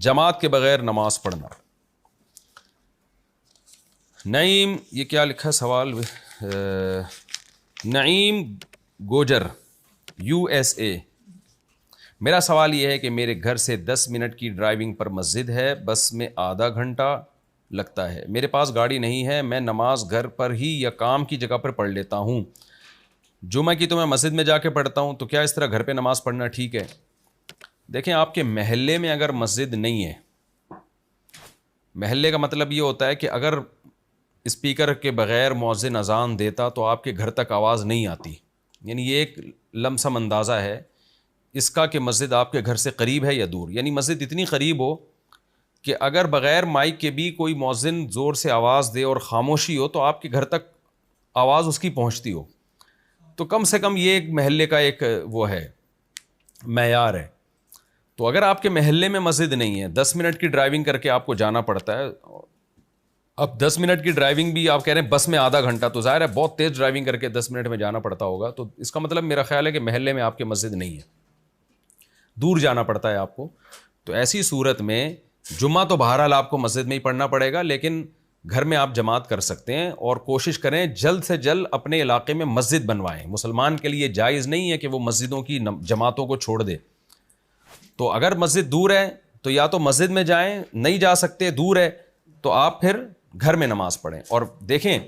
جماعت کے بغیر نماز پڑھنا. نعیم، یہ کیا لکھا سوال؟ نعیم گوجر USA. میرا سوال یہ ہے کہ میرے گھر سے 10 منٹ کی ڈرائیونگ پر مسجد ہے، بس میں آدھا گھنٹہ لگتا ہے. میرے پاس گاڑی نہیں ہے، میں نماز گھر پر ہی یا کام کی جگہ پر پڑھ لیتا ہوں. جمعہ کی تو میں مسجد میں جا کے پڑھتا ہوں، تو کیا اس طرح گھر پہ نماز پڑھنا ٹھیک ہے؟ دیکھیں، آپ کے محلے میں اگر مسجد نہیں ہے، محلے کا مطلب یہ ہوتا ہے کہ اگر اسپیکر کے بغیر مؤذن اذان دیتا تو آپ کے گھر تک آواز نہیں آتی. یعنی یہ ایک لمسم اندازہ ہے اس کا کہ مسجد آپ کے گھر سے قریب ہے یا دور. یعنی مسجد اتنی قریب ہو کہ اگر بغیر مائک کے بھی کوئی مؤذن زور سے آواز دے اور خاموشی ہو تو آپ کے گھر تک آواز اس کی پہنچتی ہو. تو کم سے کم یہ ایک محلے کا ایک وہ ہے، معیار ہے. تو اگر آپ کے محلے میں مسجد نہیں ہے، 10 منٹ کی ڈرائیونگ کر کے آپ کو جانا پڑتا ہے. اب 10 منٹ کی ڈرائیونگ بھی آپ کہہ رہے ہیں بس میں آدھا گھنٹہ، تو ظاہر ہے بہت تیز ڈرائیونگ کر کے 10 منٹ میں جانا پڑتا ہوگا. تو اس کا مطلب میرا خیال ہے کہ محلے میں آپ کے مسجد نہیں ہے، دور جانا پڑتا ہے آپ کو. تو ایسی صورت میں جمعہ تو بہرحال آپ کو مسجد میں ہی پڑھنا پڑے گا، لیکن گھر میں آپ جماعت کر سکتے ہیں اور کوشش کریں جلد سے جلد اپنے علاقے میں مسجد بنوائیں. مسلمان کے لیے جائز نہیں ہے کہ وہ مسجدوں کی جماعتوں کو چھوڑ دے. تو اگر مسجد دور ہے تو یا تو مسجد میں جائیں، نہیں جا سکتے دور ہے تو آپ پھر گھر میں نماز پڑھیں. اور دیکھیں،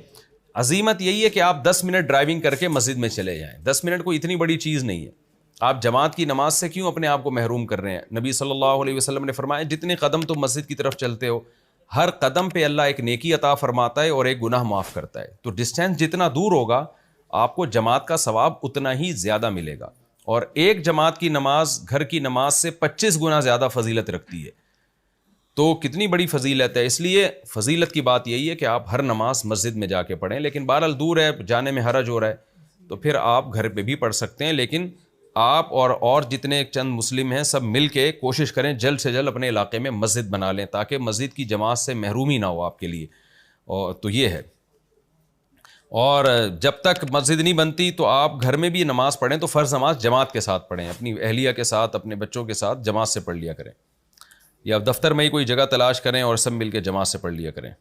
عزیمت یہی ہے کہ آپ 10 منٹ ڈرائیونگ کر کے مسجد میں چلے جائیں. 10 منٹ کوئی اتنی بڑی چیز نہیں ہے. آپ جماعت کی نماز سے کیوں اپنے آپ کو محروم کر رہے ہیں؟ نبی صلی اللہ علیہ وسلم نے فرمایا جتنے قدم تم مسجد کی طرف چلتے ہو، ہر قدم پہ اللہ ایک نیکی عطا فرماتا ہے اور ایک گناہ معاف کرتا ہے. تو ڈسٹینس جتنا دور ہوگا آپ کو جماعت کا ثواب اتنا ہی زیادہ ملے گا. اور ایک جماعت کی نماز گھر کی نماز سے 25 گنا زیادہ فضیلت رکھتی ہے. تو کتنی بڑی فضیلت ہے. اس لیے فضیلت کی بات یہی ہے کہ آپ ہر نماز مسجد میں جا کے پڑھیں. لیکن بہرحال دور ہے، جانے میں حرج ہو رہا ہے، تو پھر آپ گھر پہ بھی پڑھ سکتے ہیں. لیکن آپ اور جتنے چند مسلم ہیں سب مل کے کوشش کریں جلد سے جلد اپنے علاقے میں مسجد بنا لیں تاکہ مسجد کی جماعت سے محرومی نہ ہو آپ کے لیے. اور تو یہ ہے. اور جب تک مسجد نہیں بنتی تو آپ گھر میں بھی نماز پڑھیں تو فرض نماز جماعت کے ساتھ پڑھیں، اپنی اہلیہ کے ساتھ، اپنے بچوں کے ساتھ جماعت سے پڑھ لیا کریں، یا دفتر میں ہی کوئی جگہ تلاش کریں اور سب مل کے جماعت سے پڑھ لیا کریں.